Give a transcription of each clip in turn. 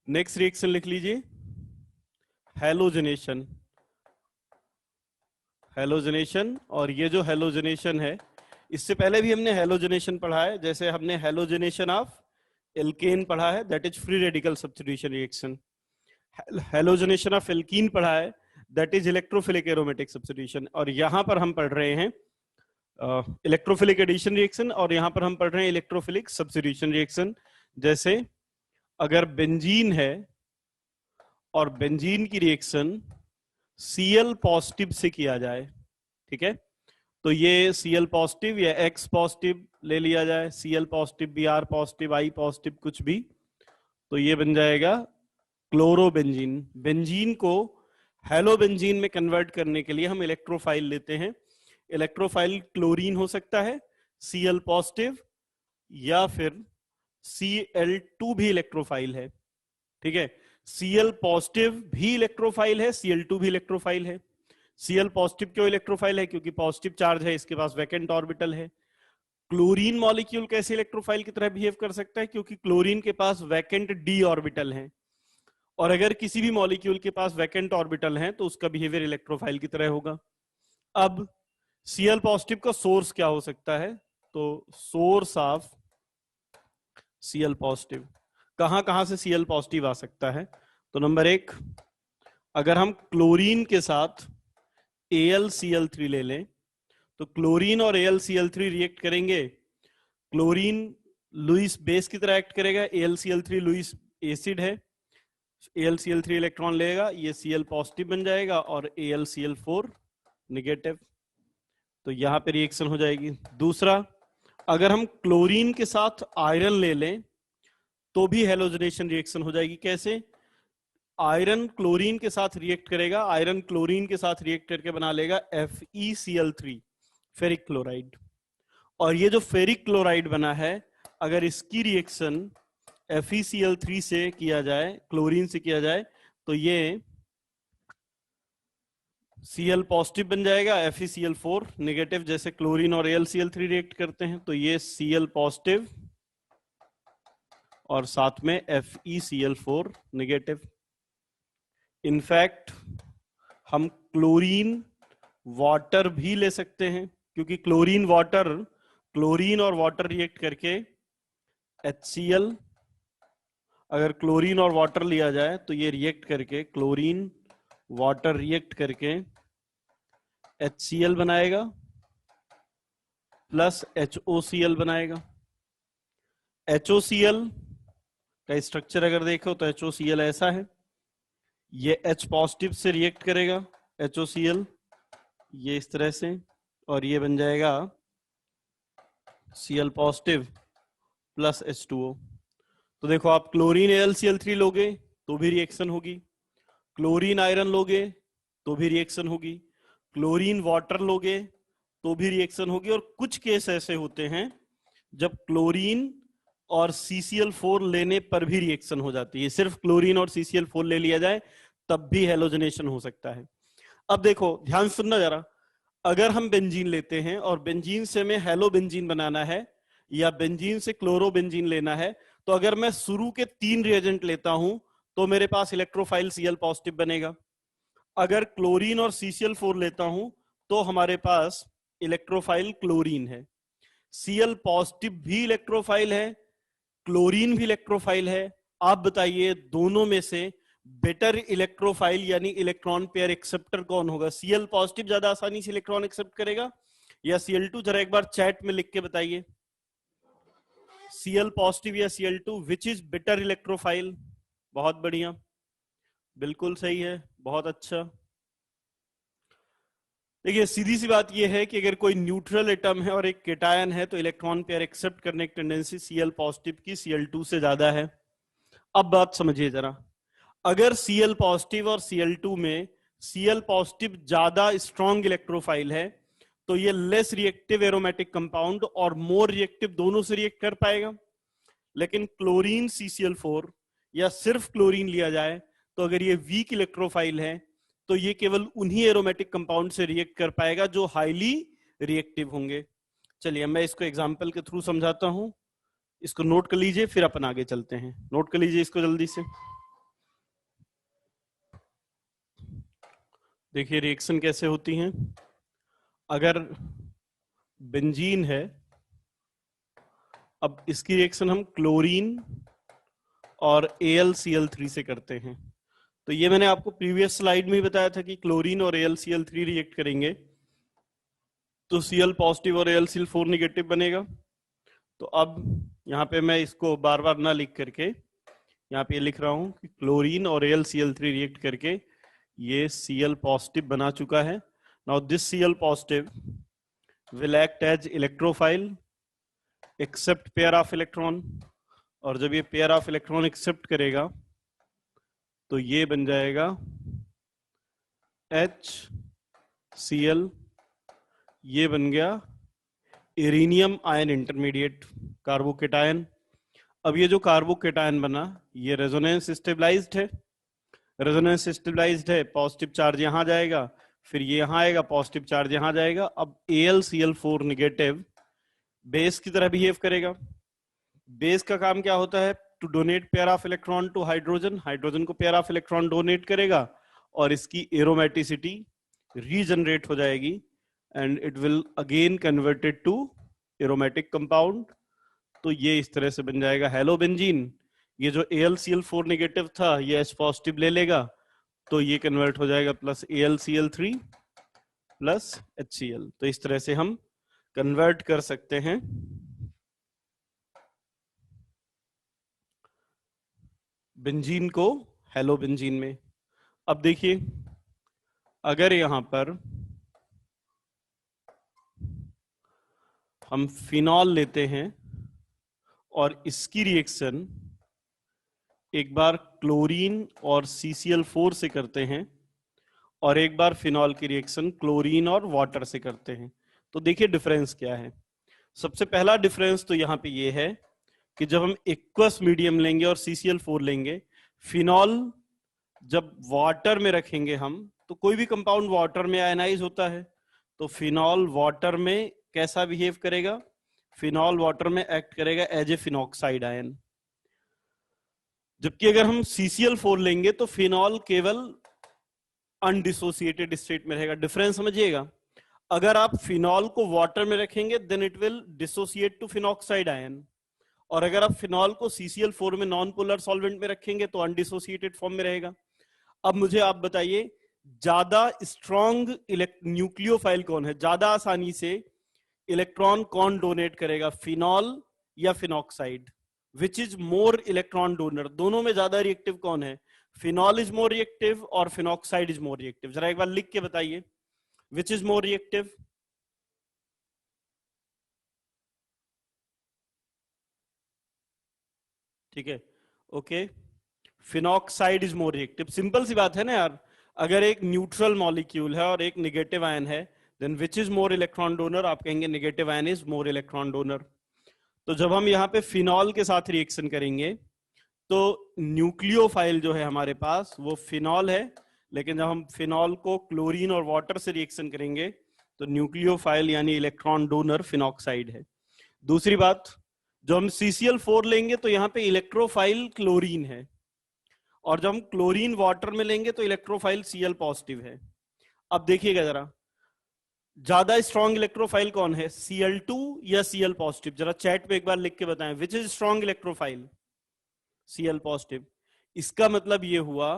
Next reaction लिख लीजिए, halogenation. Halogenation, और ये जो हैलोजनेशन है, इससे पहले भी हमने हैलोजनेशन पढ़ा है। जैसे हमने हैलोजनेशन ऑफ एल्केन पढ़ा है, that is free radical substitution reaction. Halogenation of alkene पढ़ा है, that is electrophilic aromatic substitution. और यहां पर हम पढ़ रहे हैं इलेक्ट्रोफिलिक एडिशन रिएक्शन, और यहां पर हम पढ़ रहे हैं इलेक्ट्रोफिलिक सब्स्टिट्यूशन रिएक्शन। जैसे अगर बेंजीन है और बेंजीन की रिएक्शन Cl पॉजिटिव से किया जाए, ठीक है, तो ये Cl पॉजिटिव या X पॉजिटिव ले लिया जाए, Cl positive, Br positive, I positive, कुछ भी, तो ये बन जाएगा क्लोरोबेंजीन। बेंजीन को हेलोबेंजीन में कन्वर्ट करने के लिए हम इलेक्ट्रोफाइल लेते हैं। इलेक्ट्रोफाइल क्लोरीन हो सकता है, Cl पॉजिटिव, या फिर Cl2 भी इलेक्ट्रोफाइल है, ठीक है। Cl पॉजिटिव भी इलेक्ट्रोफाइल है, Cl2 भी इलेक्ट्रोफाइल है। Cl पॉजिटिव क्यों इलेक्ट्रोफाइल है? क्योंकि पॉजिटिव चार्ज है, इसके पास वैकेंट ऑर्बिटल है। क्लोरीन मॉलिक्यूल कैसे इलेक्ट्रोफाइल की तरह बिहेव कर सकता है? क्योंकि क्लोरीन के पास वैकेंट d ऑर्बिटल है, और अगर किसी भी मॉलिक्यूल के पास वैकेंट ऑर्बिटल है तो उसका बिहेवियर इलेक्ट्रोफाइल की तरह होगा। अब Cl पॉजिटिव का सोर्स क्या हो सकता है? तो सोर्स ऑफ Cl पॉजिटिव, कहां से Cl पॉजिटिव आ सकता है? तो नंबर 1, अगर हम क्लोरीन के साथ AlCl3 ले लें, तो क्लोरीन और AlCl3 रिएक्ट करेंगे। क्लोरीन लुईस बेस की तरह एक्ट करेगा, AlCl3 लुईस एसिड है, AlCl3 इलेक्ट्रॉन लेगा, ये Cl पॉजिटिव बन जाएगा, और AlCl4 निगेटिव, तो यहां पे रिएक्शन हो जाएगी। दूसरा, अगर हम क्लोरीन के साथ आयरन ले लें तो भी हैलोजनेशन रिएक्शन हो जाएगी। कैसे? आयरन क्लोरीन के साथ रिएक्ट करेगा, आयरन क्लोरीन के साथ रिएक्ट करके बना लेगा FeCl3, फेरिक क्लोराइड, और ये जो फेरिक क्लोराइड बना है, अगर इसकी रिएक्शन FeCl3 से किया जाए, क्लोरीन से किया जाए, तो ये Cl पॉजिटिव बन जाएगा, FeCl4 नेगेटिव, जैसे क्लोरीन और AlCl3 रिएक्ट करते हैं, तो ये Cl पॉजिटिव और साथ में FeCl4 नेगेटिव। इनफैक्ट हम क्लोरीन वाटर भी ले सकते हैं, क्योंकि क्लोरीन वाटर, क्लोरीन और वाटर रिएक्ट करके HCl, अगर क्लोरीन और वाटर लिया जाए तो ये रिएक्ट करके, क्लोरीन वाटर रिएक्ट करके HCl बनाएगा प्लस HOCl बनाएगा। HOCl का स्ट्रक्चर अगर देखो तो HOCl ऐसा है, ये H पॉजिटिव से रिएक्ट करेगा HOCl, ये इस तरह से, और ये बन जाएगा Cl पॉजिटिव प्लस H2O। तो देखो, आप क्लोरीन AlCl3 लोगे तो भी रिएक्शन होगी, क्लोरीन आयरन लोगे तो भी रिएक्शन होगी, क्लोरीन वाटर लोगे तो भी रिएक्शन होगी, और कुछ केस ऐसे होते हैं जब क्लोरीन और CCl4 लेने पर भी रिएक्शन हो जाती है। सिर्फ क्लोरीन और CCl4 ले लिया जाए तब भी हैलोजनेशन हो सकता है। अब देखो, ध्यान सुनना जरा, अगर हम बेंजीन लेते हैं और बेंजीन से हमें हेलोबेंजीन बनाना है या बेंजीन से क्लोरोबेंजीन लेना है, तो अगर मैं शुरू के 3 रिएजेंट लेता हूं तो मेरे पास इलेक्ट्रोफाइल Cl पॉजिटिव बनेगा। अगर क्लोरीन और CCl4 लेता हूं तो हमारे पास इलेक्ट्रोफाइल क्लोरीन है। Cl पॉजिटिव भी इलेक्ट्रोफाइल है, क्लोरीन भी इलेक्ट्रोफाइल है। आप बताइए, दोनों में से बेटर इलेक्ट्रोफाइल यानी इलेक्ट्रॉन पेयर एक्सेप्टर कौन होगा? Cl पॉजिटिव ज्यादा आसानी से इलेक्ट्रॉन एक्सेप्ट करेगा या Cl2? जरा एक बार चैट में लिख के बताइए, Cl पॉजिटिव या Cl2, which is better electrophile? बहुत बढ़िया, बिल्कुल सही है, बहुत अच्छा। देखिए, सीधी सी बात यह है कि अगर कोई न्यूट्रल एटम है और एक केटायन है तो इलेक्ट्रॉन पेयर एक्सेप्ट करने की टेंडेंसी Cl पॉजिटिव की Cl2 से ज्यादा है। अब बात समझिए जरा, अगर Cl पॉजिटिव और Cl2 में Cl पॉजिटिव ज्यादा स्ट्रॉन्ग इलेक्ट्रोफाइल है तो ये लेस रिएक्टिव एरोमेटिक कंपाउंड और मोर रिएक्टिव दोनों से रिएक्ट कर पाएगा। लेकिन क्लोरीन CCl4 या सिर्फ क्लोरीन लिया जाए तो अगर ये वीक इलेक्ट्रोफाइल है तो ये केवल उन्हीं एरोमेटिक कंपाउंड से रिएक्ट कर पाएगा जो हाईली रिएक्टिव होंगे। चलिए मैं इसको एग्जांपल के थ्रू समझाता हूं, इसको नोट कर लीजिए, फिर अपन आगे चलते हैं। नोट कर लीजिए इसको जल्दी से। देखिए रिएक्शन कैसे होती हैं। अगर बेंजीन है, अब इसकी रिएक्शन हम क्लोरीन और AlCl3 से करते हैं। तो ये मैंने आपको प्रीवियस स्लाइड में ही बताया था कि क्लोरीन और AlCl3 रिएक्ट करेंगे तो Cl पॉजिटिव और AlCl4 निगेटिव बनेगा। तो अब यहाँ पे मैं इसको बार बार ना लिख करके यहाँ पे लिख रहा हूं कि क्लोरीन और AlCl3 रिएक्ट करके ये Cl पॉजिटिव बना चुका है। Now this Cl positive will act as electrophile accept pair of electron, और जब ये पेयर ऑफ इलेक्ट्रॉन एक्सेप्ट करेगा तो ये बन जाएगा HCl, ये बन गया इरेनियम आयन इंटरमीडिएट कार्बोकेटायन। अब ये जो कार्बोकेटायन बना ये रेजोनेंस स्टेबलाइज्ड है, रेजोनेंस स्टेबलाइज्ड है, पॉजिटिव चार्ज यहां जाएगा, फिर ये यहां आएगा, पॉजिटिव चार्ज यहां जाएगा। अब AlCl4 निगेटिव बेस की तरह बिहेव करेगा। बेस का काम क्या होता है? To donate pair of electron to hydrogen, hydrogen को पेयर ऑफ इलेक्ट्रॉन डोनेट करेगा और इसकी एरोमेटिसिटी रीजनरेट हो जाएगी and it will again converted to aromatic compound. तो ये इस तरह से बन जाएगा हेलोबेंजीन। ये जो AlCl4 नेगेटिव था ये H पॉजिटिव ले लेगा तो ये कन्वर्ट हो जाएगा प्लस AlCl3 प्लस HCl। तो इस तरह से हम कन्वर्ट कर सकते हैं बेंजीन को हेलोबेंजीन में। अब देखिए अगर यहां पर हम फिनॉल लेते हैं और इसकी रिएक्शन एक बार क्लोरीन और CCl4 से करते हैं और एक बार फिनॉल की रिएक्शन क्लोरीन और वाटर से करते हैं, तो देखिए डिफरेंस क्या है। सबसे पहला डिफरेंस तो यहाँ पे ये है कि जब हम एक्वस मीडियम लेंगे और CCl4 लेंगे, फिनॉल जब वाटर में रखेंगे हम, तो कोई भी कंपाउंड वाटर में आयनाइज होता है, तो फिनॉल वाटर में कैसा बिहेव करेगा? फिनॉल वाटर में एक्ट करेगा एज ए फिनॉक्साइड आयन। जबकि अगर हम CCl4 लेंगे तो फिनॉल केवल अनडिसोसिएटेड स्टेट में रहेगा। डिफरेंस समझिएगा, अगर आप फिनॉल को वाटर में रखेंगे then it will dissociate to phenoxide ion, और अगर आप फिनॉल को CCl4 में नॉन पोलर सॉल्वेंट में रखेंगे तो अनडिसोसिएटेड फॉर्म में रहेगा। अब मुझे आप बताइए ज्यादा स्ट्रॉन्ग न्यूक्लियोफाइल कौन है? ज्यादा आसानी से इलेक्ट्रॉन कौन डोनेट करेगा, फिनॉल या phenoxide? Which is more electron donor? दोनों में ज्यादा रिएक्टिव कौन है? फिनॉल इज मोर रिएक्टिव और फिनॉक्साइड इज मोर रिएक्टिव। जरा एक बार लिख के बताइए विच इज मोर रिएक्टिव। ठीक है, okay, phenoxide is more reactive. Simple सी बात है ना यार, अगर एक न्यूट्रल मॉलिक्यूल है और एक नेगेटिव आयन है then which is more electron donor? आप कहेंगे negative ion is more electron donor. तो जब हम यहाँ पे फिनॉल के साथ रिएक्शन करेंगे तो न्यूक्लियोफाइल जो है हमारे पास वो फिनॉल है, लेकिन जब हम फिनॉल को क्लोरीन और वाटर से रिएक्शन करेंगे तो न्यूक्लियोफाइल यानी इलेक्ट्रॉन डोनर फिनॉक्साइड है। दूसरी बात, जो हम CCl4 लेंगे तो यहाँ पे इलेक्ट्रोफाइल क्लोरीन है, और जब हम क्लोरीन वाटर में लेंगे तो इलेक्ट्रोफाइल Cl पॉजिटिव है। अब देखिएगा जरा ज्यादा स्ट्रॉन्ग इलेक्ट्रोफाइल कौन है, Cl2 या Cl पॉजिटिव? जरा चैट पे एक बार लिख के बताएं which is strong electrophile? Cl positive. इसका मतलब ये हुआ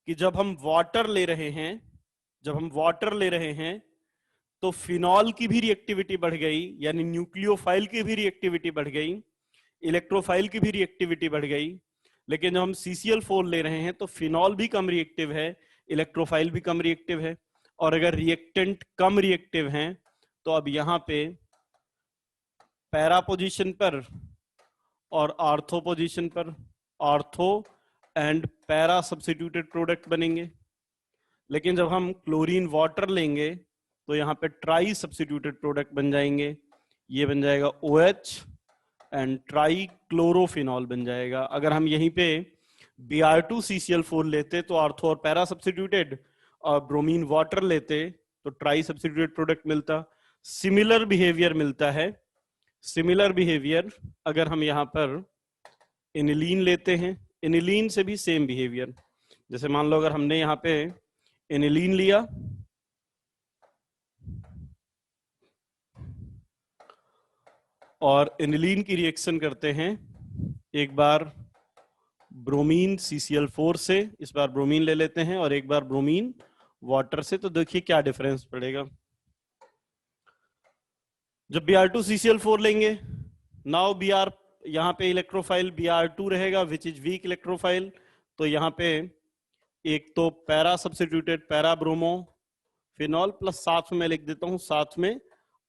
कि जब हम वाटर ले रहे हैं, जब हम वाटर ले रहे हैं तो फिनॉल की भी रिएक्टिविटी बढ़ गई, यानी न्यूक्लियोफाइल की भी रिएक्टिविटी बढ़ गई, इलेक्ट्रोफाइल की भी रिएक्टिविटी बढ़ गई। लेकिन जब हम CCl4 ले रहे हैं तो फिनॉल भी कम रिएक्टिव है, इलेक्ट्रोफाइल भी कम रिएक्टिव है, और अगर रिएक्टेंट कम रिएक्टिव हैं तो अब यहां पे पैरा पोजीशन पर और आर्थो पोजीशन पर ortho and para substituted product बनेंगे। लेकिन जब हम क्लोरीन वाटर लेंगे तो यहाँ पे ट्राई सब्स्टिट्यूटेड प्रोडक्ट बन जाएंगे, ये बन जाएगा OH एंड ट्राई क्लोरोफिनॉल बन जाएगा। अगर हम यहीं पे Br2 CCl4 लेते तो आर्थो और पैरा सब्स्टिट्यूटेड, और ब्रोमीन वाटर लेते तो ट्राई सब्स्टिट्यूटेड प्रोडक्ट मिलता। सिमिलर बिहेवियर मिलता है, सिमिलर बिहेवियर अगर हम यहाँ पर एनिलीन लेते हैं, एनिलीन से भी सेम बिहेवियर। जैसे मान लो अगर हमने यहाँ पे एनिलीन लिया, और एनिलीन की रिएक्शन करते हैं एक बार ब्रोमीन CCl4 से, इस बार ब्रोमीन ले लेते हैं, और एक बार ब्रोमीन वाटर से। तो देखिए क्या डिफरेंस पड़ेगा। जब Br2CCl4 लेंगे, नाउ Br, यहाँ पे इलेक्ट्रोफाइल Br2 रहेगा विच इज वीक इलेक्ट्रोफाइल। तो यहाँ पे एक तो para substituted para bromo phenol plus साथ में मैं लिख देता हूं साथ में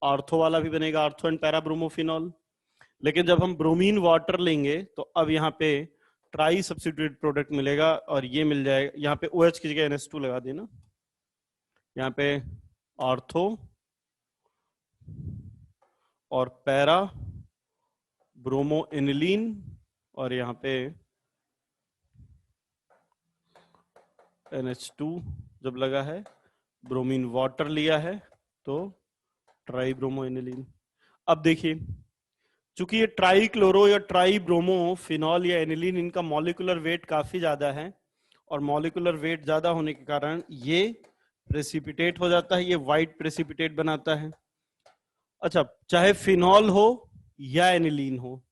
ऑर्थो वाला भी बनेगा, ऑर्थो एंड पैरा ब्रोमोफिनॉल। लेकिन जब हम ब्रोमीन वाटर लेंगे तो अब यहाँ पे ट्राई सब्स्टिट्यूटेड प्रोडक्ट मिलेगा, और ये मिल जाएगा यहाँ पे OH की जगह NH2 लगा देना, यहाँ पे ऑर्थो और पैरा ब्रोमो एनिलीन, और यहाँ पे NH2 जब लगा है, ब्रोमीन वाटर लिया है तो ट्राई ब्रोमो एनिलीन। अब देखिए, चूंकि ये ट्राई क्लोरो या ट्राई ब्रोमो फिनॉल या एनिलीन, इनका मॉलिक्यूलर वेट काफी ज्यादा है, और मॉलिक्यूलर वेट ज्यादा होने के कारण ये प्रेसिपिटेट हो जाता है, ये व्हाइट प्रेसिपिटेट बनाता है। अच्छा, चाहे फिनॉल हो या एनिलीन हो,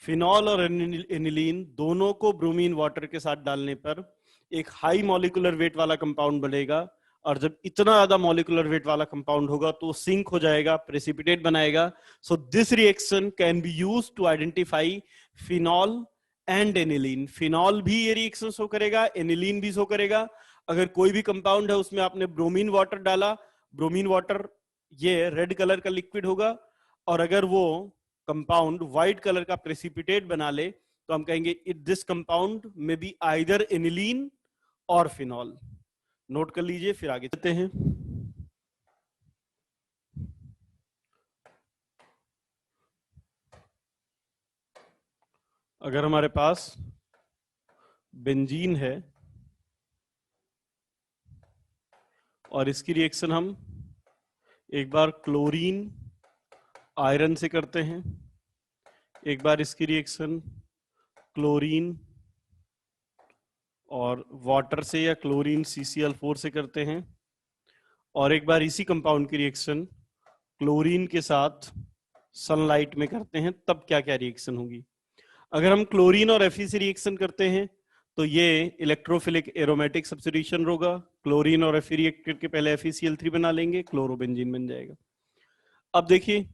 फिनॉल और एनिलीन दोनों को ब्रोमीन वाटर के साथ डालने पर एक हाई मॉलिक्यूलर वेट वाला कंपाउंड बनेगा, और जब इतना ज्यादा मॉलिक्यूलर वेट वाला कंपाउंड होगा तो सिंक हो जाएगा, प्रेसिपिटेट बनाएगा। So this reaction can be use to identify phenol and aniline. Phenol भी ये रिएक्शन शो करेगा, एनिलीन भी शो करेगा। अगर कोई भी कंपाउंड है उसमें आपने ब्रोमीन वाटर डाला, ब्रोमीन वाटर ये रेड कलर का लिक्विड होगा, और अगर वो कंपाउंड व्हाइट कलर का प्रेसिपिटेट बना ले तो हम कहेंगे इट दिस कंपाउंड में बी आइदर एनिलीन और फिनॉल। नोट कर लीजिए, फिर आगे चलते हैं। अगर हमारे पास बेंजीन है और इसकी रिएक्शन हम एक बार क्लोरीन आयरन से करते हैं, एक बार इसकी रिएक्शन क्लोरीन और वाटर से या क्लोरीन CCl4 से करते हैं, और एक बार इसी कंपाउंड की रिएक्शन क्लोरीन के साथ सनलाइट में करते हैं, तब क्या क्या रिएक्शन होगी। अगर हम क्लोरीन और Fe से रिएक्शन करते हैं तो ये इलेक्ट्रोफिलिक एरोमेटिक सब्स्टिट्यूशन होगा। क्लोरीन और Fe रिएक्ट करके पहले FeCl3 बना लेंगे, क्लोरोबेंजीन बन जाएगा। अब देखिए,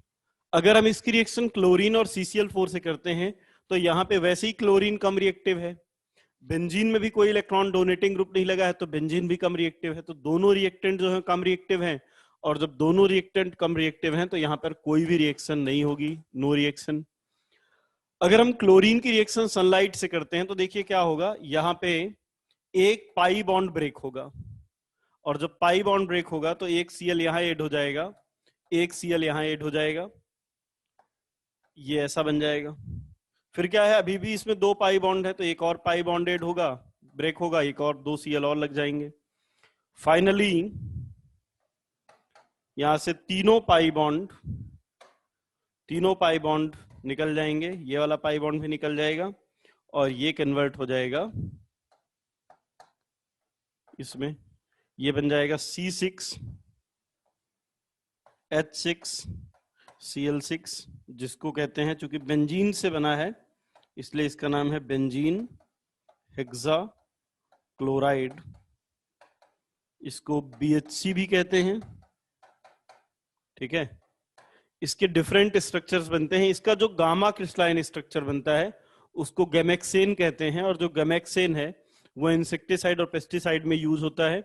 अगर हम इसकी रिएक्शन क्लोरीन और CCl4 से करते हैं तो यहाँ पे वैसे ही क्लोरीन कम रिएक्टिव है, बेंजीन में भी कोई इलेक्ट्रॉन डोनेटिंग ग्रुप नहीं लगा है तो बेंजीन भी कम रिएक्टिव है, तो दोनों रिएक्टेंट जो है कम रिएक्टिव हैं, और जब दोनों रिएक्टेंट कम रिएक्टिव हैं तो यहाँ पर कोई भी रिएक्शन नहीं होगी, नो रिएक्शन। अगर हम क्लोरीन की रिएक्शन सनलाइट से करते हैं तो देखिए क्या होगा, यहाँ पे एक पाई बॉन्ड ब्रेक होगा, और जब पाई बॉन्ड ब्रेक होगा तो एक Cl यहां ऐड हो जाएगा, एक Cl यहां ऐड हो जाएगा, ये ऐसा बन जाएगा। फिर क्या है, अभी भी इसमें दो पाई बॉन्ड है तो एक और पाई बॉन्ड ऐड होगा, ब्रेक होगा, एक और दो Cl और लग जाएंगे। फाइनली यहां से तीनों पाई बॉन्ड निकल जाएंगे, ये वाला पाई बॉन्ड भी निकल जाएगा, और ये कन्वर्ट हो जाएगा इसमें, ये बन जाएगा C6H6Cl6, जिसको कहते हैं, चूंकि बेंजीन से बना है इसलिए इसका नाम है बेंजीन हेक्सा क्लोराइड, इसको BHC भी कहते हैं। ठीक है, इसके डिफरेंट स्ट्रक्चर्स बनते हैं, इसका जो गामा क्रिस्टलाइन स्ट्रक्चर बनता है उसको गैमेक्सेन कहते हैं, और जो गैमेक्सेन है वो इंसेक्टिसाइड और पेस्टिसाइड में यूज होता है।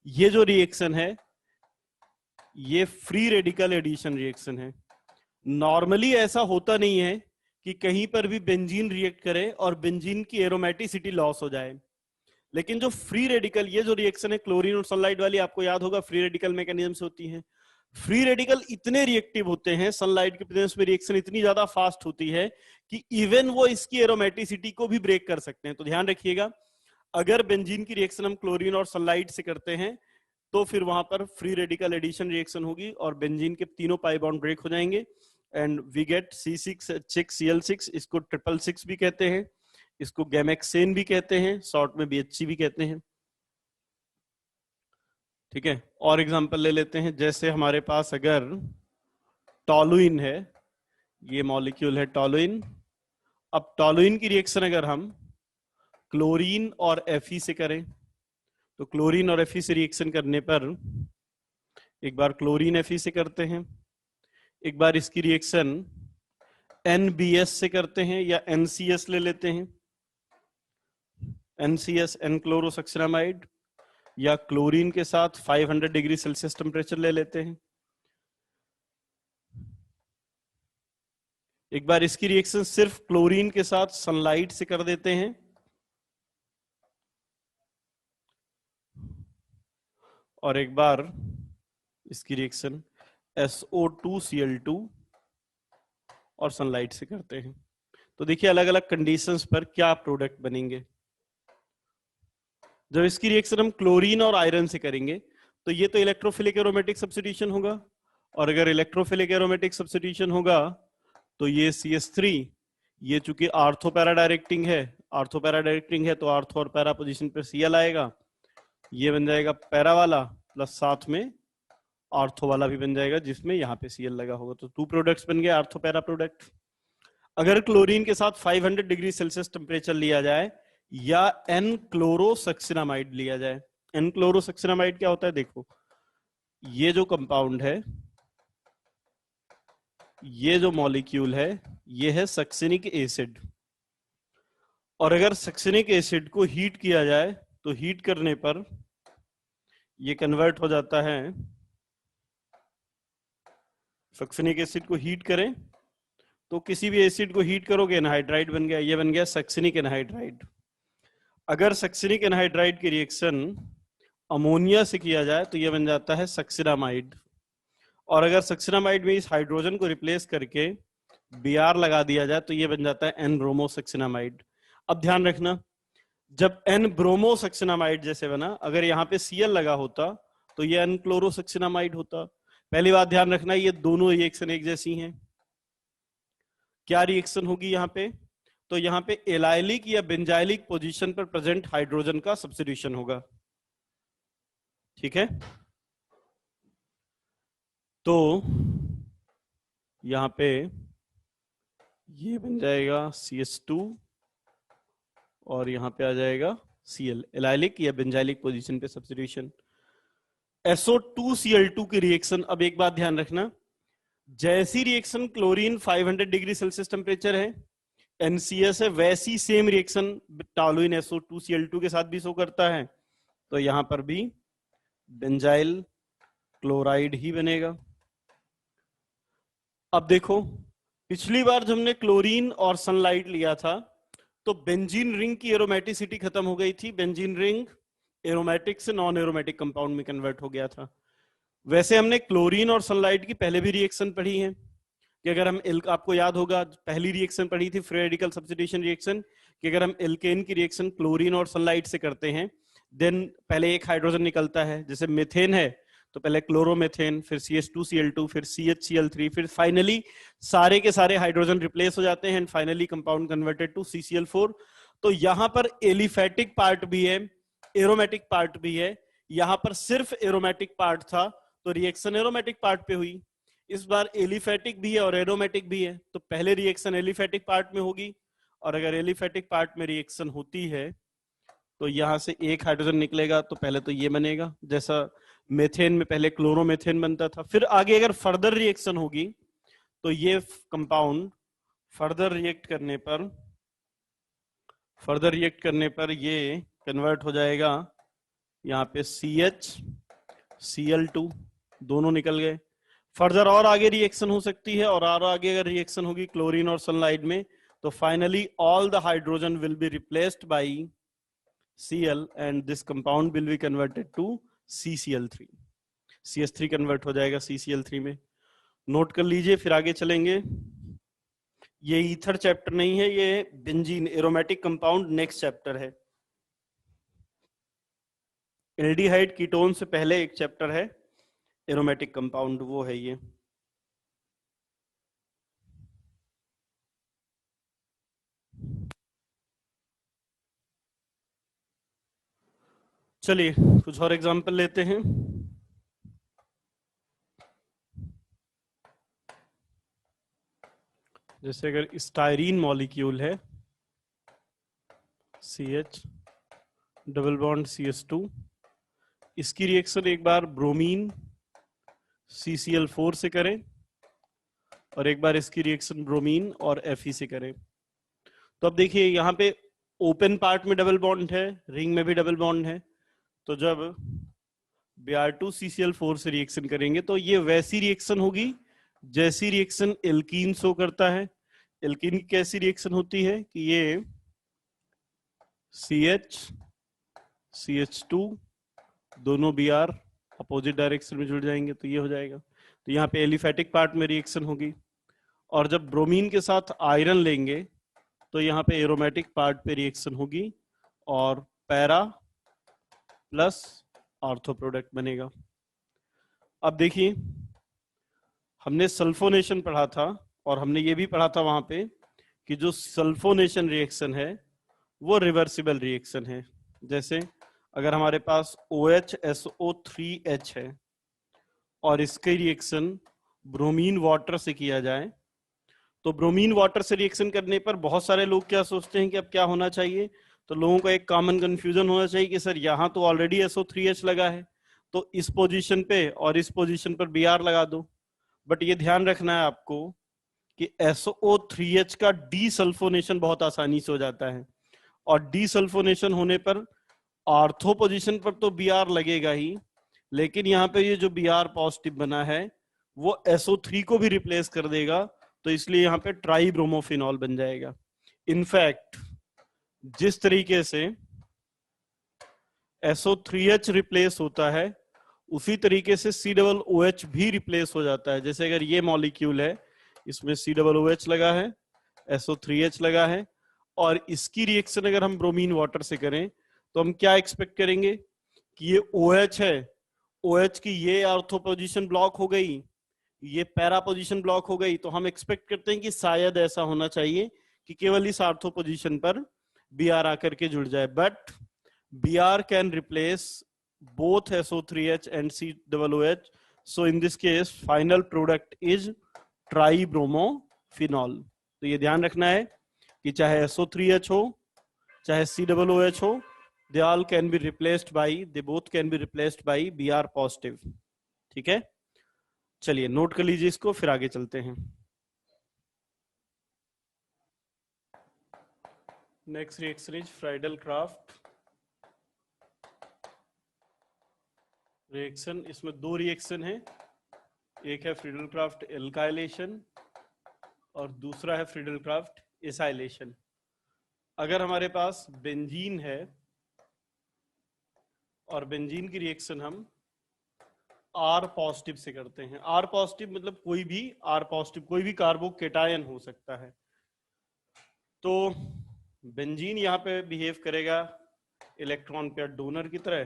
ये जो रिएक्शन है ये फ्री रेडिकल एडिशन रिएक्शन है। नॉर्मली ऐसा होता नहीं है कि कहीं पर भी बेंजीन रिएक्ट करे और बेंजीन की एरोमेटिसिटी लॉस हो जाए, लेकिन जो फ्री रेडिकल, ये जो रिएक्शन है क्लोरीन और सनलाइट वाली, आपको याद होगा फ्री रेडिकल मैकेनिज्म से होती है। फ्री रेडिकल इतने रिएक्टिव होते हैं, सनलाइट के प्रेजेंस में रिएक्शन इतनी ज्यादा फास्ट होती है कि इवन वो इसकी एरोमेटिसिटी को भी ब्रेक कर सकते हैं। तो ध्यान रखिएगा, अगर बेंजीन की रिएक्शन हम क्लोरीन और सनलाइट से करते हैं तो फिर वहां पर फ्री रेडिकल एडिशन रिएक्शन होगी और बेंजीन के तीनों पाई बॉन्ड ब्रेक हो जाएंगे, एंड वी गेट C6H6Cl6। इसको 666 भी कहते हैं, इसको गैमेक्सेन भी कहते हैं, शॉर्ट में BHC भी कहते हैं। ठीक है, और एग्जांपल ले लेते हैं। जैसे हमारे पास अगर टॉलुइन है, ये मॉलिक्यूल है टॉलुइन। अब टॉलुइन की रिएक्शन अगर हम क्लोरीन और Fe से करें, तो क्लोरीन और Fe से रिएक्शन करने पर एक बार क्लोरीन Fe से करते हैं, एक बार इसकी रिएक्शन NBS से करते हैं या NCS ले लेते हैं, NCS एन क्लोरोसक्सिनामाइड, या क्लोरीन के साथ 500 डिग्री सेल्सियस टेम्परेचर ले लेते हैं। एक बार इसकी रिएक्शन सिर्फ क्लोरीन के साथ सनलाइट से कर देते हैं, और एक बार इसकी रिएक्शन SO2Cl2 और सनलाइट से करते हैं। तो देखिए अलग अलग कंडीशंस पर क्या प्रोडक्ट बनेंगे। जब इसकी रिएक्शन हम क्लोरीन और आयरन से करेंगे तो ये तो इलेक्ट्रोफिलिक एरोमेटिक सब्स्टिट्यूशन होगा, और अगर इलेक्ट्रोफिलिक एरोमेटिक सब्स्टिट्यूशन होगा तो ये CH3, ये चूंकि आर्थो पैरा डायरेक्टिंग है तो आर्थो और पैरा पोजीशन पे Cl आएगा, ये बन जाएगा पैरा वाला, प्लस साथ में आर्थो वाला भी बन जाएगा जिसमें यहाँ पे Cl लगा होगा। तो 2 प्रोडक्ट्स बन गए आर्थो पैरा प्रोडक्ट। अगर क्लोरीन के साथ 500 डिग्री सेल्सियस टेम्परेचर लिया जाए या एन क्लोरोसक्सिनामाइड लिया जाए। एन क्लोरोसक्सिनामाइड क्या होता है, देखो ये जो कंपाउंड है, ये जो मॉलिक्यूल है, ये है सक्सिनिक एसिड, और अगर सक्सिनिक एसिड को हीट किया जाए तो हीट करने पर ये कन्वर्ट हो जाता है, सक्सिनिक एसिड को हीट करें तो किसी भी एसिड को हीट करोगे एनहाइड्राइड बन गया, ये बन गया सक्सिनिक एनहाइड्राइड। अगर सक्सिनिक एनहाइड्राइड की रिएक्शन अमोनिया से किया जाए तो ये बन जाता है सक्सिनामाइड, और अगर सक्सिनामाइड में इस हाइड्रोजन को रिप्लेस करके Br लगा दिया जाए तो ये बन जाता है एन ब्रोमोसक्सिनामाइड। अब ध्यान रखना, जब एन ब्रोमोसक्सिनामाइड जैसे बना, अगर यहाँ पे Cl लगा होता तो ये एन क्लोरोसक्सिनामाइड होता। पहली बात ध्यान रखना, ये दोनों रिएक्शन एक जैसी हैं। क्या रिएक्शन होगी यहाँ पे, तो यहाँ पे एलाइलिक या बेंजाइलिक पोजीशन पर प्रेजेंट हाइड्रोजन का सब्स्टिट्यूशन होगा। ठीक है, तो यहाँ पे ये बन जाएगा CH2 और यहाँ पे आ जाएगा Cl, एलाइलिक या बेंजाइलिक पोजीशन पे सब्स्टिट्यूशन। SO2Cl2 की रिएक्शन, अब एक बात ध्यान रखना, जैसी reaction chlorine 500 degree Celsius temperature है, NCS है, वैसी सेम रिएक्शन टॉलुइन SO2Cl2 के साथ भी शो करता है, तो यहां पर भी बेंजाइल क्लोराइड ही बनेगा। अब देखो, पिछली बार जब हमने क्लोरीन और सनलाइट लिया था तो बेंजीन रिंग की एरोमेटिसिटी खत्म हो गई थी, बेंजीन रिंग एरोमेटिक से नॉन एरोमेटिक कंपाउंड में कन्वर्ट हो गया था। वैसे हमने क्लोरीन और सनलाइट की पहले भी रिएक्शन पढ़ी है कि अगर हम आपको याद होगा पहली रिएक्शन पढ़ी थी फ्री रेडिकल सब्स्टिट्यूशन रिएक्शन, कि अगर हम एल्केन की रिएक्शन क्लोरीन और सनलाइट से करते हैं देन पहले एक हाइड्रोजन निकलता है, जैसे मीथेन है तो पहले क्लोरोमीथेन, फिर CH2Cl2, फिर CHCl3, फिर फाइनली सारे के सारे हाइड्रोजन रिप्लेस हो जाते हैं and finally compound converted to CCl4। तो यहां पर एलिफेटिक पार्ट भी है, एरोमेटिक पार्ट भी है, यहां पर सिर्फ एरोमेटिक पार्ट था तो रिएक्शन एरोमेटिक पार्ट पे हुई। इस बार एलिफेटिक भी है और एरोमेटिक भी है, तो पहले रिएक्शन एलिफेटिक पार्ट में होगी, और अगर एलिफेटिक पार्ट में रिएक्शन होती है तो यहां से एक हाइड्रोजन निकलेगा, तो पहले तो ये बनेगा, जैसा मेथेन में पहले क्लोरोमेथेन बनता था। फिर आगे अगर फर्दर रिएक्शन होगी तो ये कंपाउंड फर्दर रिएक्ट करने पर ये कन्वर्ट हो जाएगा, यहाँ पे CH Cl2 दोनों निकल गए। फर्दर और आगे रिएक्शन हो सकती है, और आगे अगर रिएक्शन होगी क्लोरीन और सनलाइट में तो finally all the hydrogen will be replaced by Cl and this compound will be converted to CCl3, CH3 convert हो जाएगा CCl3 में। नोट कर लीजिए, फिर आगे चलेंगे। ये ईथर चैप्टर नहीं है, ये benzene aromatic compound next chapter है। एल्डिहाइड कीटोन से पहले एक चैप्टर है एरोमेटिक कंपाउंड, वो है ये। चलिए कुछ और एग्जांपल लेते हैं। जैसे अगर स्टायरीन मॉलिक्यूल है, CH डबल बॉन्ड CH2, इसकी रिएक्शन एक बार ब्रोमीन CCl4 से करें और एक बार इसकी रिएक्शन ब्रोमीन और Fe से करें। तो अब देखिए यहाँ पे ओपन पार्ट में डबल बॉन्ड है, रिंग में भी डबल बॉन्ड है, तो जब Br2 CCl4 से रिएक्शन करेंगे तो ये वैसी रिएक्शन होगी जैसी रिएक्शन एल्कीन शो करता है। एल्कीन की कैसी रिएक्शन होती है कि ये CH CH2 दोनों Br अपोजिट डायरेक्शन में जुड़ जाएंगे, तो ये हो जाएगा। तो यहाँ पे एलिफेटिक पार्ट में रिएक्शन होगी, और जब ब्रोमीन के साथ आयरन लेंगे तो यहाँ पे एरोमेटिक पार्ट पे रिएक्शन होगी और पैरा प्लस ऑर्थो प्रोडक्ट बनेगा। अब देखिए हमने सल्फोनेशन पढ़ा था और हमने ये भी पढ़ा था वहां पे कि जो सल्फोनेशन रिएक्शन है वो रिवर्सिबल रिएक्शन है। जैसे अगर हमारे पास OHSO3H है और इसके रिएक्शन ब्रोमीन वाटर से किया जाए, तो ब्रोमीन वाटर से रिएक्शन करने पर बहुत सारे लोग क्या सोचते हैं कि अब क्या होना चाहिए, तो लोगों को एक कॉमन कंफ्यूजन होना चाहिए कि सर यहाँ तो ऑलरेडी SO3H लगा है, तो इस पोजीशन पे और इस पोजीशन पर Br लगा दो। बट ये ध्यान रखना है आपको कि SO3H का डीसल्फोनेशन बहुत आसानी से हो जाता है, और डीसल्फोनेशन होने पर ऑर्थो पोजीशन पर तो Br लगेगा ही, लेकिन यहाँ पे ये जो Br पॉजिटिव बना है वो SO3 को भी रिप्लेस कर देगा, तो इसलिए यहाँ पे ट्राई ब्रोमोफिनॉल बन जाएगा। इनफैक्ट जिस तरीके से SO3H रिप्लेस होता है उसी तरीके से COOH भी रिप्लेस हो जाता है। जैसे अगर ये मॉलिक्यूल है, इसमें COOH लगा है, SO3H लगा है, और इसकी रिएक्शन अगर हम ब्रोमीन वाटर से करें तो हम क्या एक्सपेक्ट करेंगे कि ये OH है, OH की ये ऑर्थो पोजीशन ब्लॉक हो गई, ये पैरा पोजीशन ब्लॉक हो गई, तो हम एक्सपेक्ट करते हैं कि शायद ऐसा होना चाहिए कि केवल इस ऑर्थो पोजीशन पर Br आकर के जुड़ जाए। But Br can replace both SO3H and COOH. So in this case, final product is tribromophenol. तो ये ध्यान रखना है कि चाहे SO3H हो चाहे COOH हो, they all can be replaced by, they both can be replaced by Br positive. ठीक है, चलिए नोट कर लीजिए इसको, फिर आगे चलते हैं। Next reaction is Friedl-craft reaction. इसमें दो रिएक्शन है, एक है फ्रीडल-क्राफ्ट एल्काइलेशन और दूसरा है फ्रीडल-क्राफ्ट एसाइलेशन। अगर हमारे पास बेंजीन है और बेंजीन की रिएक्शन हम R पॉजिटिव से करते हैं, R पॉजिटिव मतलब कोई भी R पॉजिटिव कोई भी कार्बोकेटायन हो सकता है, तो बेंजीन यहाँ पे बिहेव करेगा इलेक्ट्रॉन पेयर डोनर की तरह।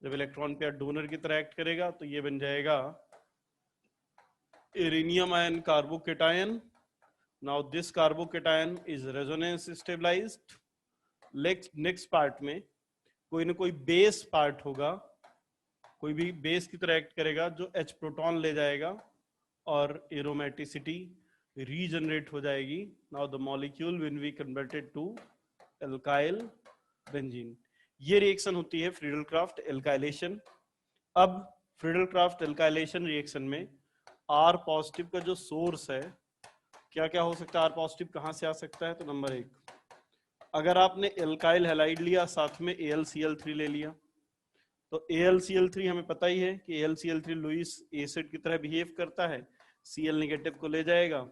जब इलेक्ट्रॉन पेयर डोनर की तरह एक्ट करेगा तो ये बन जाएगा arenium ion carbocation. Now this carbocation is resonance stabilized. Next part में कोई ना कोई बेस पार्ट होगा, कोई भी बेस की तरह एक्ट करेगा जो H प्रोटॉन ले जाएगा और एरोमेटिसिटी रीजनरेट हो जाएगी। Now the molecule will be converted to alkyl benzene. ये रिएक्शन होती है फ्रीडल-क्राफ्ट एल्काइलेशन। अब फ्रीडल-क्राफ्ट एल्काइलेशन रिएक्शन में R पॉजिटिव का जो सोर्स है, क्या क्या हो सकता है, R पॉजिटिव कहां से आ सकता है, तो नंबर 1, अगर आपने एल्काइल हैलाइड लिया साथ में AlCl3 ले लिया, तो AlCl3 हमें पता ही है कि AlCl3 लुईस एसिड की तरह बिहेव करता है, Cl नेगेटिव को ले जाएगा,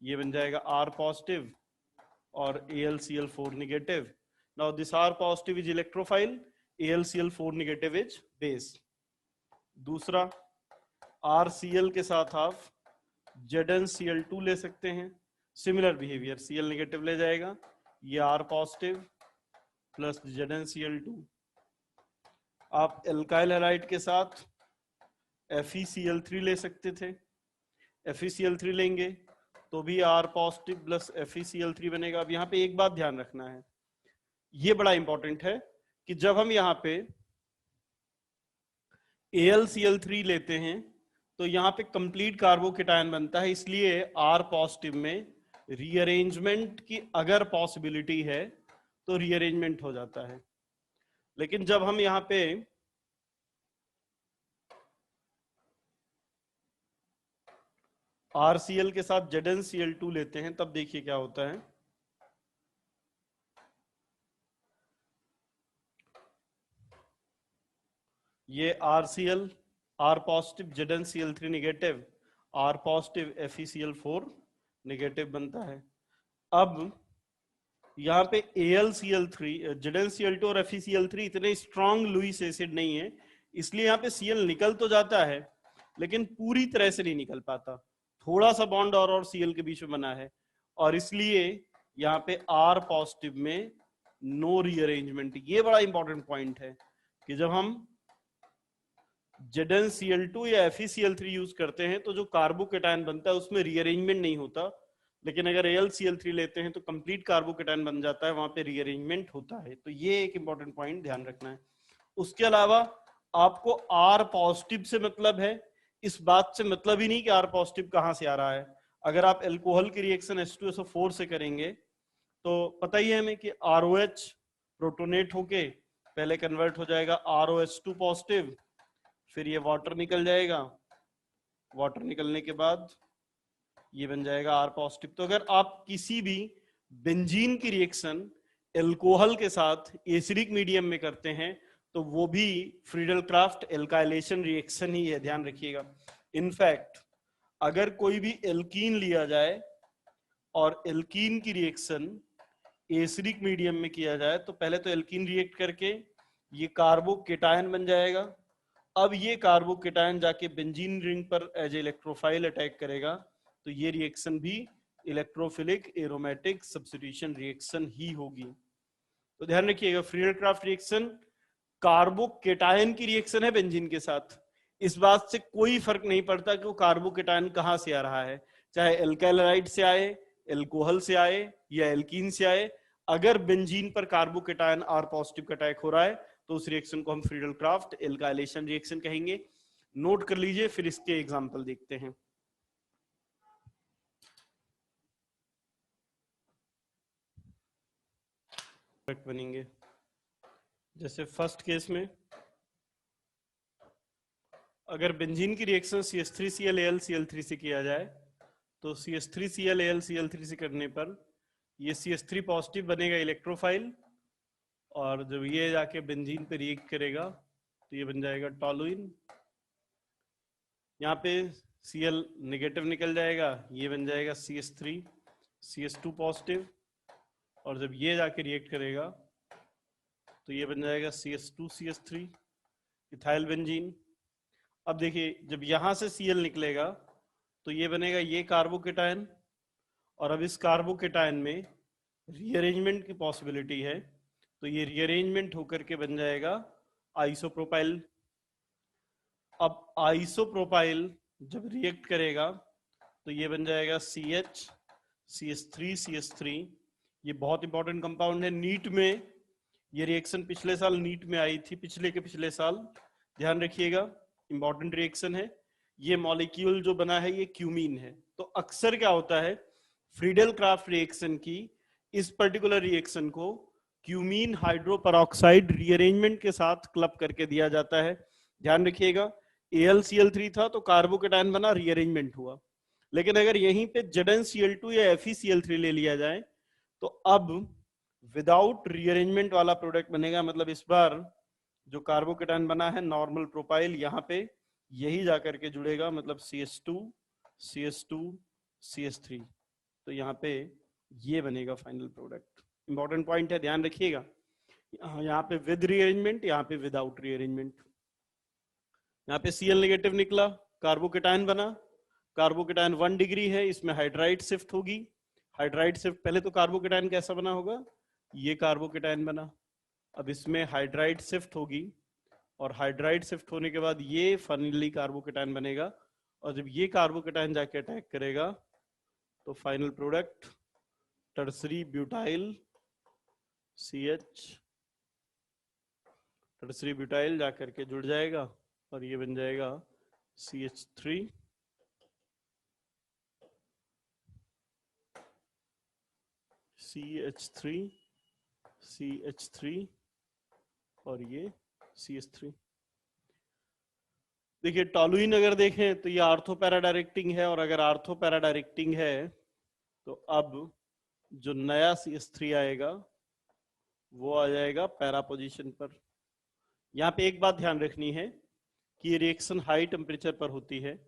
ये बन जाएगा R पॉजिटिव और AlCl4 negative. Now this R positive is electrophile, AlCl4 negative is base. दूसरा RCl के साथ आप ZnCl2 ले सकते हैं, सिमिलर बिहेवियर, Cl नेगेटिव ले जाएगा, ये R पॉजिटिव प्लस ZnCl2। आप एल्काइल हैलाइड के साथ FeCl3 ले सकते थे, FeCl3 लेंगे तो भी R पॉजिटिव प्लस FeCl3 बनेगा। अब यहाँ पे एक बात ध्यान रखना है, ये बड़ा इंपॉर्टेंट है कि जब हम यहाँ पे AlCl3 लेते हैं तो यहाँ पे कंप्लीट कार्बोकेटायन बनता है, इसलिए R पॉजिटिव में रीअरेंजमेंट की अगर पॉसिबिलिटी है तो रीअरेंजमेंट हो जाता है। लेकिन जब हम यहाँ पे RCl के साथ ZnCl2 लेते हैं तब देखिए क्या होता है। ये RCl R positive ZnCl3 negative R positive FeCl4 negative बनता है। अब यहाँ पे AlCl3 ZnCl2 और FeCl3 इतने स्ट्रॉन्ग लुईस एसिड नहीं है, इसलिए यहाँ पे Cl निकल तो जाता है लेकिन पूरी तरह से नहीं निकल पाता, थोड़ा सा बॉन्ड और Cl के बीच में बना है, और इसलिए यहाँ पे R पॉजिटिव में नो रीअरेंजमेंट। ये बड़ा इंपॉर्टेंट पॉइंट है कि जब हम ZnCl2 या FeCl3 यूज करते हैं तो जो कार्बोकेटायन बनता है उसमें रीअरेंजमेंट नहीं होता, लेकिन अगर AlCl3 लेते हैं तो कंप्लीट कार्बोकेटायन बन जाता है, वहां पे रीअरेंजमेंट होता है। तो ये एक इंपॉर्टेंट पॉइंट ध्यान रखना है। उसके अलावा आपको R पॉजिटिव से मतलब है, इस बात से मतलब ही नहीं कि R पॉजिटिव कहां से आ रहा है। अगर आप एल्कोहल की रिएक्शन H2SO4 से करेंगे तो पता ही है हमें कि ROH प्रोटोनेट होके पहले कन्वर्ट हो जाएगा ROH2 पॉजिटिव, फिर ये वाटर निकल जाएगा, वाटर निकलने के बाद ये बन जाएगा R पॉजिटिव। तो अगर आप किसी भी बेंजीन की रिएक्शन एल्कोहल के साथ एसिडिक मीडियम में करते हैं तो वो भी फ्रीडल क्राफ्ट एल्काइलेशन रिएक्शन ही है, ध्यान रखिएगा। इनफैक्ट अगर कोई भी एल्कीन लिया जाए और एल्कीन की रिएक्शन एसिडिक मीडियम में किया जाए तो पहले तो एल्कीन रिएक्ट करके ये कार्बोकेटायन बन जाएगा। अब ये कार्बोकेटायन जाके बेंजीन रिंग पर एज इलेक्ट्रोफाइल अटैक करेगा, तो ये रिएक्शन भी इलेक्ट्रोफिलिक एरोमेटिक सब्स्टिट्यूशन रिएक्शन ही होगी। तो ध्यान रखिएगा, फ्रीडल क्राफ्ट रिएक्शन कार्बोकेटायन की रिएक्शन है बेंजीन के साथ, इस बात से कोई फर्क नहीं पड़ता कि वो कार्बोकेटायन कहां से आ रहा है, चाहे एल्काइलाइड से आए, एल्कोहल से आए या एल्कीन से आए। अगर बेंजीन पर कार्बोकेटायन R पॉजिटिव का अटैक हो रहा है तो उस रिएक्शन को हम फ्रीडल क्राफ्ट एल्काइलेशन रिएक्शन कहेंगे। नोट कर लीजिए, फिर इसके एग्जांपल देखते हैं। बनेंगे जैसे फर्स्ट केस में अगर बेंजीन की रिएक्शन CH3Cl से किया जाए तो CH3Cl से करने पर ये CH3 पॉजिटिव बनेगा इलेक्ट्रोफाइल, और जब ये जाके बेंजीन पे रिएक्ट करेगा तो ये बन जाएगा टॉलुइन। यहाँ पे Cl नेगेटिव निकल जाएगा, ये बन जाएगा CH2 पॉजिटिव, और जब ये जाके रिएक्ट करेगा तो ये बन जाएगा CH2CH3 इथाइल बेंजीन। अब देखिए जब यहां से Cl निकलेगा तो ये बनेगा ये कार्बोकेटायन, और अब इस कार्बोकेटायन में रीअरेंजमेंट की पॉसिबिलिटी है तो ये रीअरेंजमेंट होकर के बन जाएगा आइसोप्रोपाइल। अब आइसोप्रोपाइल जब रिएक्ट करेगा तो ये बन जाएगा CH3CH3। ये बहुत इंपॉर्टेंट कंपाउंड है, नीट में ये रिएक्शन पिछले साल नीट में आई थी, पिछले के पिछले साल, ध्यान रखिएगा, इंपॉर्टेंट रिएक्शन है। ये मॉलिक्यूल जो बना है ये क्यूमीन है। तो अक्सर क्या होता है, फ्रीडल क्राफ्ट रिएक्शन की इस पर्टिकुलर रिएक्शन को क्यूमीन हाइड्रोपेरोक्साइड रीअरेंजमेंट के साथ क्लब करके दिया जाता है। ध्यान रखिएगा, AlCl3 था तो कार्बोकेटायन बना, रीअरेंजमेंट हुआ। लेकिन अगर यहीं पे ZnCl2 या FeCl3 ले लिया जाए तो अब विदाउट रीअरेंजमेंट वाला प्रोडक्ट बनेगा, मतलब इस बार जो कार्बोकेटायन बना है नॉर्मल प्रोपाइल, यहाँ पे यही जाकर के जुड़ेगा, मतलब CH2 CH2 CH3, तो यहाँ पे ये बनेगा फाइनल प्रोडक्ट। इंपॉर्टेंट पॉइंट है, ध्यान रखिएगा, यहाँ पे विद रीअरेंजमेंट, यहाँ पे विदाउट रीअरेंजमेंट। यहाँ पे Cl नेगेटिव निकला, कार्बोकेटायन बना, कार्बोकेटायन 1 डिग्री है, इसमें हाइड्राइड शिफ्ट होगी। हाइड्राइड शिफ्ट, पहले तो कार्बोकेटायन कैसा बना होगा, ये कार्बोकेटायन बना, अब इसमें हाइड्राइड शिफ्ट होगी, और हाइड्राइड शिफ्ट होने के बाद ये फाइनली कार्बोकेटायन बनेगा, और जब ये कार्बोकेटायन जाके अटैक करेगा तो final product tertiary butyl CH, tertiary butyl जाकर के जुड़ जाएगा और ये बन जाएगा CH3 CH3 CH3 और ये CH3। देखिए टॉलुइन अगर देखें तो ये आर्थो पैरा डायरेक्टिंग है, और अगर आर्थो पैरा डायरेक्टिंग है तो अब जो नया CH3 आएगा वो आ जाएगा पैरा पोजीशन पर। यहाँ पे एक बात ध्यान रखनी है कि ये रिएक्शन हाई टेम्परेचर पर होती है,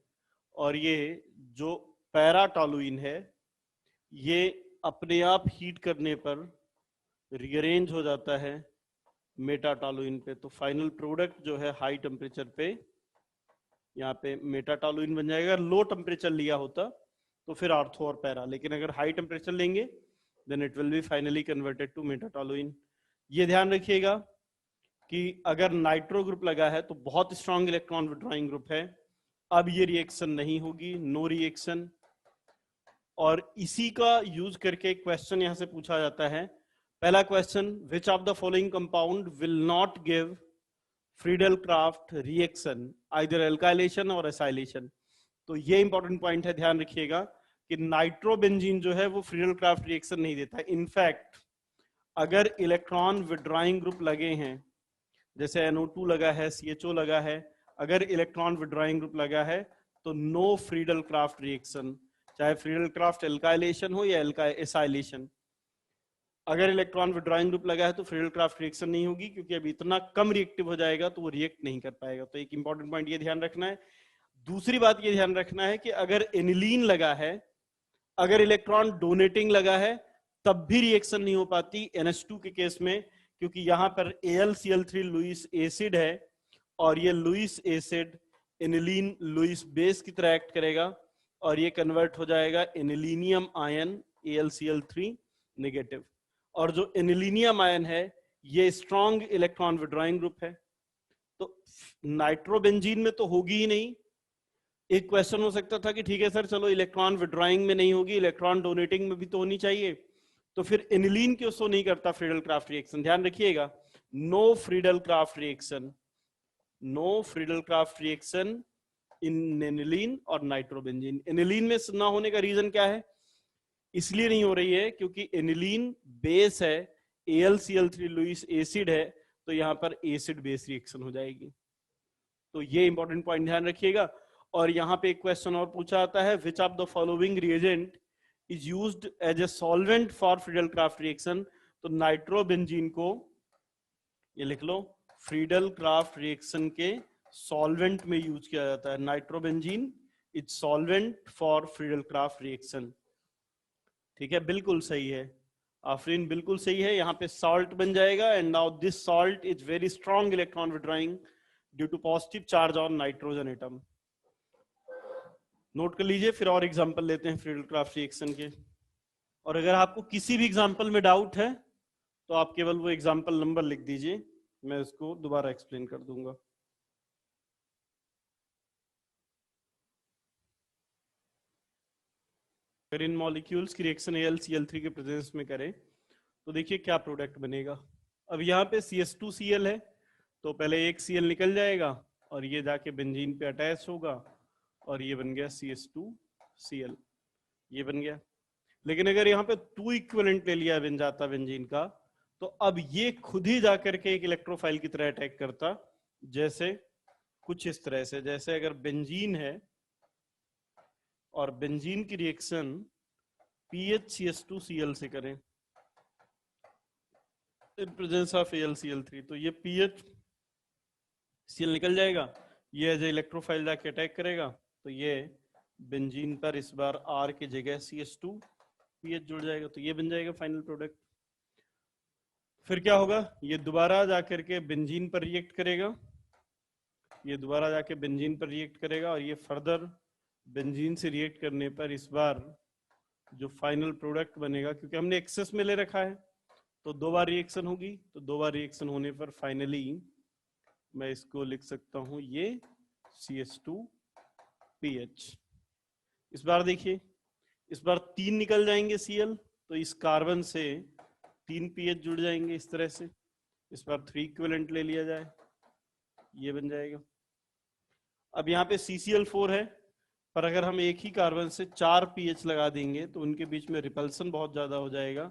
और ये जो पैरा टॉलुइन है ये अपने आप हीट करने पर रीअरेंज हो जाता है मेटाटॉलुइन पे। तो फाइनल प्रोडक्ट जो है हाई टेम्परेचर पे यहाँ पे मेटाटॉलुइन बन जाएगा। लो टेम्परेचर लिया होता तो फिर आर्थो और पैरा, लेकिन अगर हाई टेम्परेचर लेंगे then it will be finally converted to meta toluene. ये ध्यान रखिएगा कि अगर नाइट्रो ग्रुप लगा है तो बहुत स्ट्रॉन्ग इलेक्ट्रॉन विड्रॉइंग ग्रुप है, अब ये रिएक्शन नहीं होगी, नो रिएक्शन। और इसी का यूज करके एक क्वेश्चन यहां से पूछा जाता है। पहला question, which of the following compound will not give Friedel-Crafts reaction either alkylation और एसाइलेशन। तो ये इंपॉर्टेंट पॉइंट है, ध्यान रखिएगा कि नाइट्रोबेंजीन जो है वो फ्रीडल-क्राफ्ट रिएक्शन नहीं देता है। इनफैक्ट अगर इलेक्ट्रॉन विड्रॉइंग ग्रुप लगे हैं, जैसे NO2 लगा है, CHO लगा है, अगर इलेक्ट्रॉन विड्रॉइंग ग्रुप लगा है तो नो फ्रीडल-क्राफ्ट रिएक्शन, चाहे फ्रीडल-क्राफ्ट एल्काइलेशन हो या एसाइलेशन। अगर इलेक्ट्रॉन विड्रॉइंग ग्रुप लगा है तो फ्रीडल-क्राफ्ट रिएक्शन नहीं होगी, क्योंकि अब इतना कम रिएक्टिव हो जाएगा तो वो रिएक्ट नहीं कर पाएगा। तो एक इंपॉर्टेंट पॉइंट ये ध्यान रखना है। दूसरी बात ये ध्यान रखना है कि अगर एनिलीन लगा है, अगर इलेक्ट्रॉन डोनेटिंग लगा है, तब भी रिएक्शन नहीं हो पाती NH2 के केस में, क्योंकि यहां पर AlCl3 लुईस एसिड है, और ये Lewis acid aniline Lewis base की तरह एक्ट करेगा, और ये कन्वर्ट हो जाएगा एनिलीनियम आयन AlCl3 नेगेटिव। और जो एनिलीनियम आयन है ये स्ट्रॉन्ग इलेक्ट्रॉन विड्रॉइंग ग्रुप है, तो नाइट्रोबेंजीन में तो होगी ही नहीं। एक क्वेश्चन हो सकता था कि ठीक है सर, चलो इलेक्ट्रॉन विड्रॉइंग में नहीं होगी, इलेक्ट्रॉन डोनेटिंग में भी तो होनी चाहिए, तो फिर एनिलीन क्यों सो नहीं करता फ्रीडल-क्राफ्ट रिएक्शन। ध्यान रखिएगा, no Friedel Craft reaction, no Friedel Craft reaction in aniline और नाइट्रोबेंजीन। एनिलीन में ना होने का रीजन क्या है? इसलिए नहीं हो रही है क्योंकि एनिलीन बेस है, AlCl3 लुईस एसिड है, तो यहां पर एसिड बेस रिएक्शन हो जाएगी। तो ये इंपॉर्टेंट पॉइंट ध्यान रखिएगा। और यहां पे एक क्वेश्चन और पूछा जाता है, which of the following reagent is used as a solvent for Friedel Craft reaction. तो नाइट्रोबेंजीन को ये लिख लो, फ्रीडल-क्राफ्ट रिएक्शन के सॉल्वेंट में यूज किया जाता है। Nitrobenzene is solvent for Friedel Craft reaction. ठीक है, बिल्कुल सही है आफरीन, बिल्कुल सही है। यहाँ पे सॉल्ट बन जाएगा, and now this salt is very strong electron withdrawing due to positive charge on nitrogen atom. Note कर लीजिए, फिर और एग्जांपल लेते हैं फ्रीडल-क्राफ्ट रिएक्शन के। और अगर आपको किसी भी एग्जांपल में डाउट है तो आप केवल वो एग्जांपल नंबर लिख दीजिए, मैं इसको दोबारा एक्सप्लेन कर दूंगा। अगर इन मॉलिक्यूल्स की रिएक्शन AlCl3 के प्रेजेंस में करें तो देखिए क्या प्रोडक्ट बनेगा। अब यहाँ पे CH2Cl है, तो पहले एक Cl निकल जाएगा और ये जाके बेंजीन पे अटैच होगा, और ये बन गया CH2Cl, ये बन गया। लेकिन अगर यहाँ पे 2 इक्विवेलेंट ले लिया बन जाता बेंजीन का, तो अब ये खुद ही जाकर के एक इलेक्ट्रोफाइल की तरह अटैक करता, जैसे कुछ इस तरह से। जैसे अगर बेंजीन है और बेंजीन की रिएक्शन PHCH2Cl से करें इन प्रेजेंस ऑफ AlCl3, तो ये PHCl निकल जाएगा, ये एज इलेक्ट्रोफाइल जाके अटैक करेगा, तो ये बेंजीन पर इस बार R की जगह CH2PH जुड़ जाएगा, तो ये बन जाएगा फाइनल प्रोडक्ट। फिर क्या होगा, ये दोबारा जाकर के बेंजीन पर रिएक्ट करेगा, ये दोबारा जाके बेंजीन पर रिएक्ट करेगा, और ये फर्दर बेंजीन से रिएक्ट करने पर इस बार जो फाइनल प्रोडक्ट बनेगा, क्योंकि हमने एक्सेस में ले रखा है तो 2 बार रिएक्शन होगी, तो 2 बार रिएक्शन होने पर फाइनली मैं इसको लिख सकता हूं ये CH2PH। इस बार देखिए, इस बार 3 निकल जाएंगे Cl, तो इस कार्बन से 3 PH जुड़ जाएंगे इस तरह से। इस बार 3 इक्विवेलेंट ले लिया जाए, ये बन जाएगा। अब यहाँ पे CCl4 है, पर अगर हम एक ही कार्बन से 4 पीएच लगा देंगे तो उनके बीच में रिपल्सन बहुत ज्यादा हो जाएगा,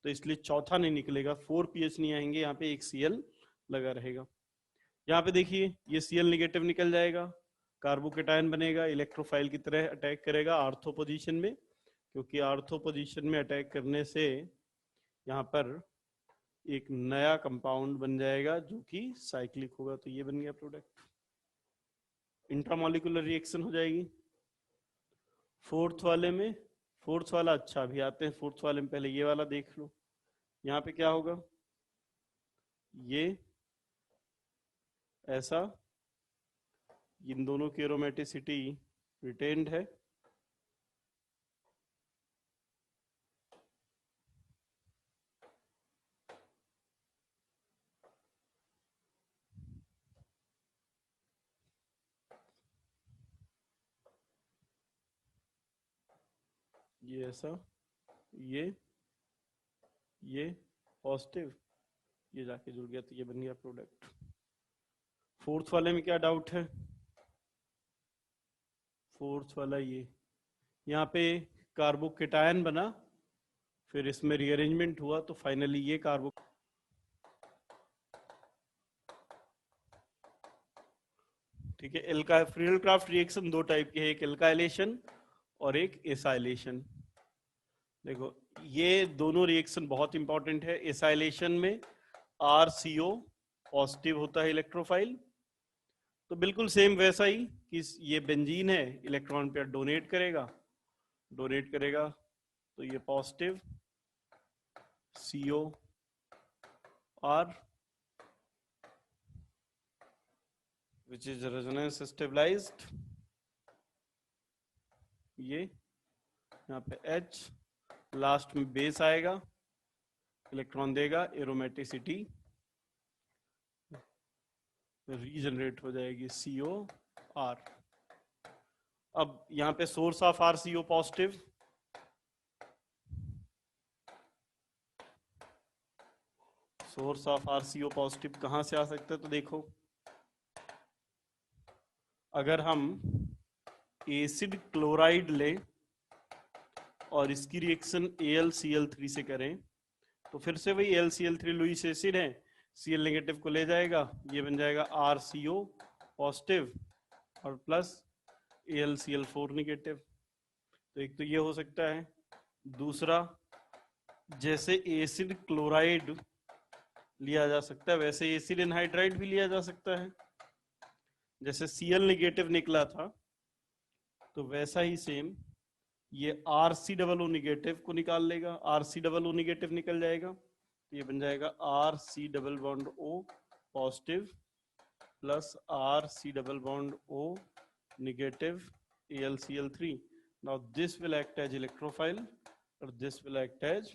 तो इसलिए चौथा नहीं निकलेगा, 4 पीएच नहीं आएंगे, यहाँ पे एक Cl लगा रहेगा। यहाँ पे देखिए ये Cl निगेटिव निकल जाएगा, कार्बोकेटायन बनेगा, इलेक्ट्रोफाइल की तरह अटैक करेगा आर्थो पोजीशन में, क्योंकि आर्थो पोजीशन में अटैक करने से यहाँ पर एक नया कंपाउंड बन जाएगा जो कि साइक्लिक होगा, तो ये बन गया प्रोडक्ट, इंट्रामोलिकुलर रिएक्शन हो जाएगी। फोर्थ वाले में, फोर्थ वाला अच्छा अभी आते हैं, फोर्थ वाले में पहले ये वाला देख लो। यहाँ पे क्या होगा, ये ऐसा, इन दोनों की एरोमेटिसिटी रिटेन्ड है, ये ऐसा, ये पॉजिटिव, ये जाके जुड़ गया, तो ये बन गया प्रोडक्ट। फोर्थ वाले में क्या डाउट है, फोर्थ वाला ये, यहाँ पे कार्बोकेटायन बना, फिर इसमें रीअरेंजमेंट हुआ, तो फाइनली ये कार्बो, ठीक है। एल्का फ्रीडल-क्राफ्ट रिएक्शन दो टाइप के है, एक एल्काइलेशन और एक एसाइलेशन। देखो ये दोनों रिएक्शन बहुत इंपॉर्टेंट है। एसाइलेशन में RCO पॉजिटिव होता है इलेक्ट्रोफाइल, तो बिल्कुल सेम वैसा ही कि ये बेंजीन है, इलेक्ट्रॉन पेयर डोनेट करेगा, तो ये positive COR which is resonance stabilized, ये यहाँ पे H, लास्ट में बेस आएगा, इलेक्ट्रॉन देगा, एरोमेटिसिटी रीजनरेट हो जाएगी COR। अब यहाँ पे source of RCO positive, source of RCO positive कहाँ से आ सकता है, तो देखो अगर हम एसिड क्लोराइड लें और इसकी रिएक्शन AlCl3 से करें, तो फिर से वही AlCl3 लुईस एसिड है, Cl नेगेटिव को ले जाएगा, ये बन जाएगा RCO पॉजिटिव और प्लस AlCl4 नेगेटिव। तो एक तो ये हो सकता है, दूसरा जैसे एसिड क्लोराइड लिया जा सकता है वैसे एसिड एनहाइड्राइड भी लिया जा सकता है, जैसे Cl नेगेटिव निकला था तो वैसा ही सेम ये RC_O नेगेटिव को निकाल लेगा, RC_O नेगेटिव निकल जाएगा, तो ये बन जाएगा RC_O positive plus RC_O negative AlCl3। Now this will act as electrophile or this will act as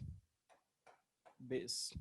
base.